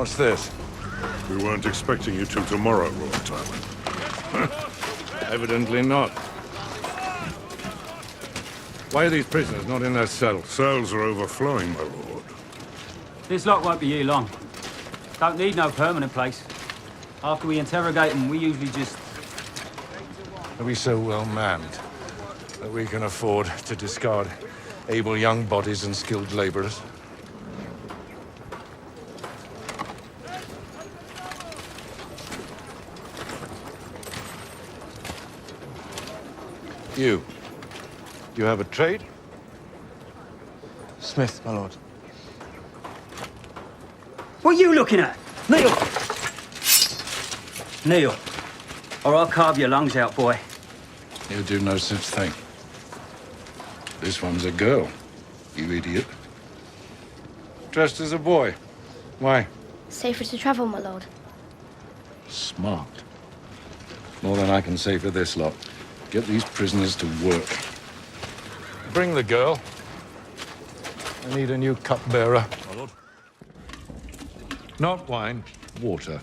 What's this? We weren't expecting you till tomorrow, Lord Tywin. Evidently not. Why are these prisoners not in their cells? Cells are overflowing, my lord. This lot won't be here long. Don't need no permanent place. After we interrogate them, we usually just... Are we so well manned that we can afford to discard able young bodies and skilled laborers? You have a trade? Smith, my lord. What are you looking at? Kneel! Kneel, or I'll carve your lungs out, boy. You do no such thing. This one's a girl, you idiot. Dressed as a boy. Why? Safer to travel, my lord. Smart. More than I can say for this lot. Get these prisoners to work. Bring the girl. I need a new cupbearer. My lord. Not wine, water.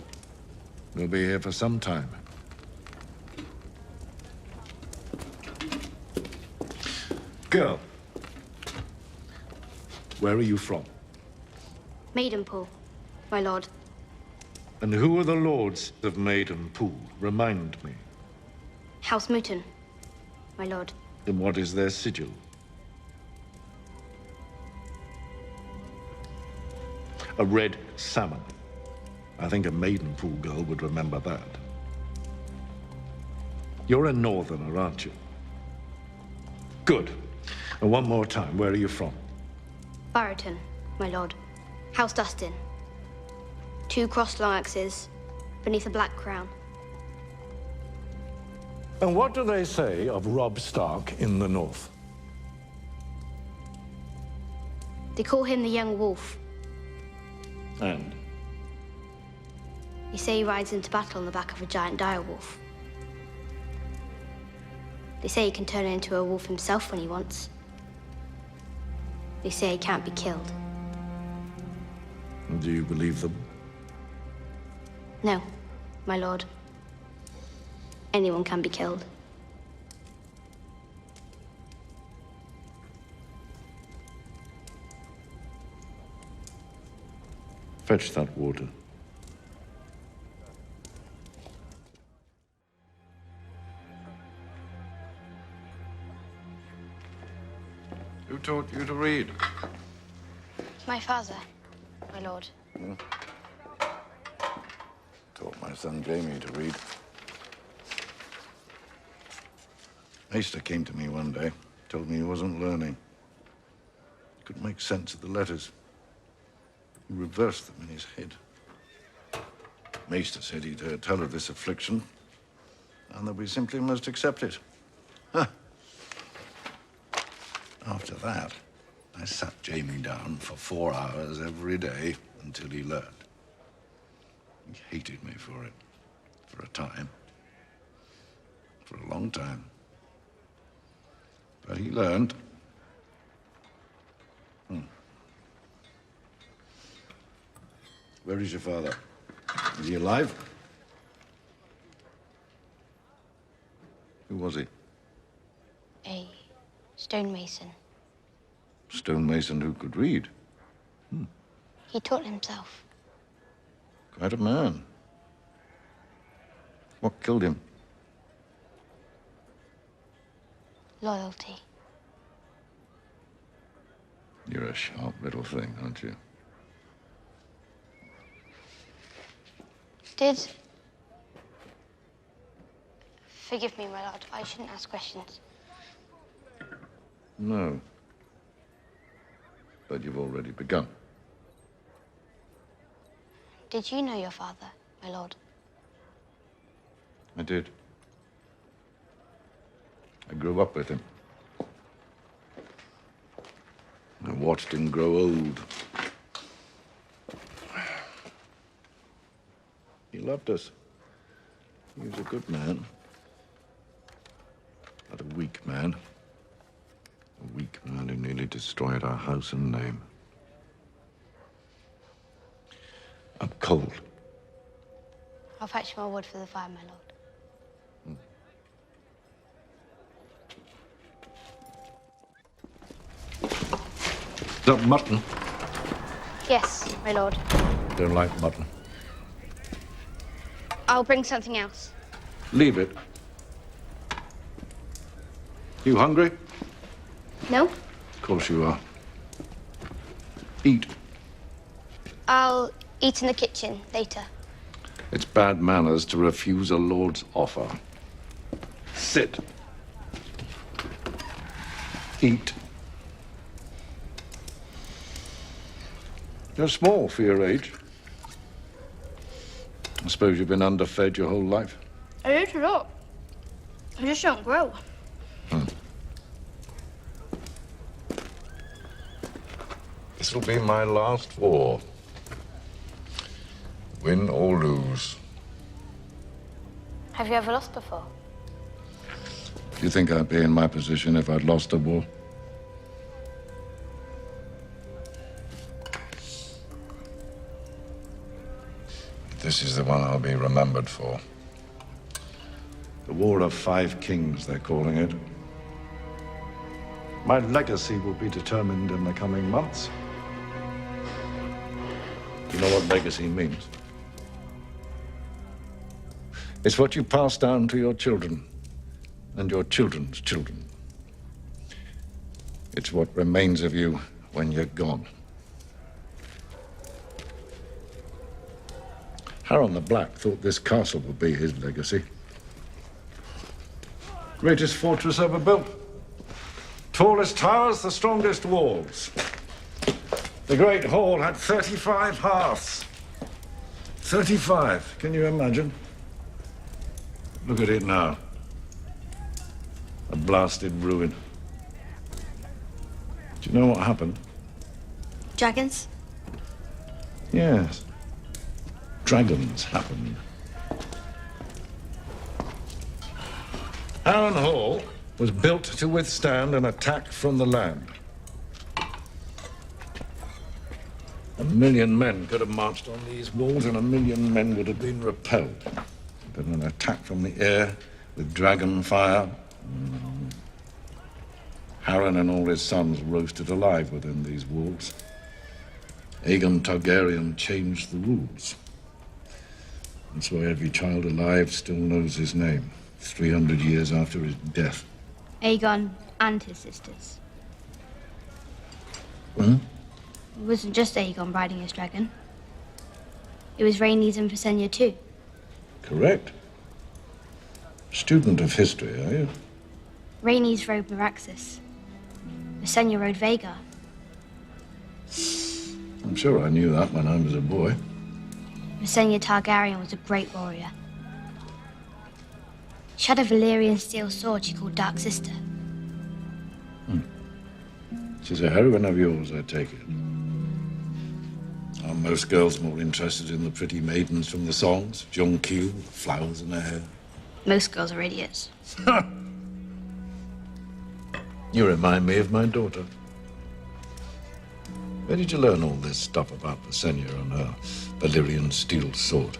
We'll be here for some time. Girl. Where are you from? Maidenpool, my lord. And who are the lords of Maidenpool? Remind me. House Mooton, my lord. And what is their sigil? A red salmon. I think a Maidenpool girl would remember that. You're a northerner, aren't you? Good. And one more time, where are you from? Barrowton, my lord. House Dustin. 2 crossed long axes beneath a black crown. And what do they say of Robb Stark in the north? They call him the Young Wolf. And? They say he rides into battle on the back of a giant dire wolf. They say he can turn into a wolf himself when he wants. They say he can't be killed. Do you believe them? No, my lord. Anyone can be killed. Fetch that water. Who taught you to read? My father, my lord. Taught my son Jamie to read. Maester came to me one day, told me he wasn't learning. He couldn't make sense of the letters. He reversed them in his head. Maester said he'd heard tell of this affliction, and that we simply must accept it. Huh. After that, I sat Jamie down for 4 hours every day until he learned. He hated me for it, for a time. For a long time. But he learned. Where is your father? Is he alive? Who was he? A stonemason. Stonemason who could read. He taught himself. Quite a man. What killed him? Loyalty. You're a sharp little thing, aren't you? Forgive me, my lord. I shouldn't ask questions. No. But you've already begun. Did you know your father, my lord? I did. I grew up with him. I watched him grow old. He loved us. He was a good man. But a weak man. A weak man who nearly destroyed our house and name. I'm cold. I'll fetch more wood for the fire, my lord. Is that mutton? Yes, my lord. Don't like mutton. I'll bring something else. Leave it. You hungry? No? Of course you are. Eat. I'll eat in the kitchen later. It's bad manners to refuse a lord's offer. Sit. Eat. You're small for your age. I suppose you've been underfed your whole life. I eat a lot. I just don't grow. This will be my last war. Win or lose. Have you ever lost before? Do you think I'd be in my position if I'd lost a war? This is the one I'll be remembered for. The War of Five Kings, they're calling it. My legacy will be determined in the coming months. You know what legacy means? It's what you pass down to your children and your children's children. It's what remains of you when you're gone. Harren the Black thought this castle would be his legacy. Greatest fortress ever built. Tallest towers, the strongest walls. The Great Hall had 35 hearths. 35, can you imagine? Look at it now. A blasted ruin. Do you know what happened? Dragons? Yes. Dragons happened. Harren Hall was built to withstand an attack from the land. 1 million men could have marched on these walls, and 1 million men would have been repelled. But an attack from the air with dragon fire, Harren and all his sons roasted alive within these walls. Aegon Targaryen changed the rules. That's why every child alive still knows his name, 300 years after his death. Aegon and his sisters. Hmm? It wasn't just Aegon riding his dragon. It was Rhaenys and Visenya too. Correct. Student of history, are you? Rhaenys rode Meraxes. Visenya rode Vhagar. I'm sure I knew that when I was a boy. Visenya Targaryen was a great warrior. She had a Valyrian steel sword she called Dark Sister. She's a heroine of yours, I take it. Are most girls more interested in the pretty maidens from the songs? Jonquil, flowers in her hair? Most girls are idiots. You remind me of my daughter. Where did you learn all this stuff about Visenya and her Valyrian steel sword?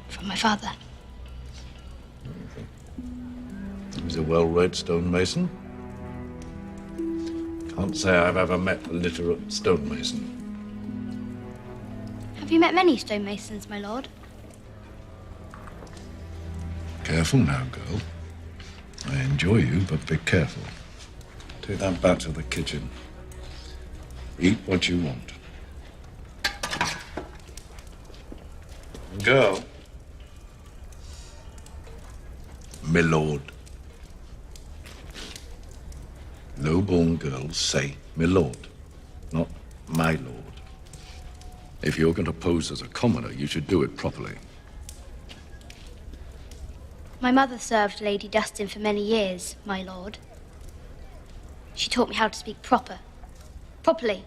From my father. He was a well-read stonemason. Can't say I've ever met a literate stonemason. Have you met many stonemasons, my lord? Careful now, girl. I enjoy you, but be careful. Take that back to the kitchen. Eat what you want. Girl. My lord. Low-born girls say my lord, not my lord. If you're going to pose as a commoner, you should do it properly. My mother served Lady Dustin for many years, my lord. She taught me how to speak properly.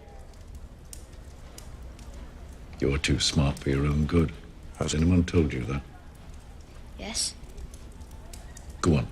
You're too smart for your own good. Has anyone told you that? Yes. Go on.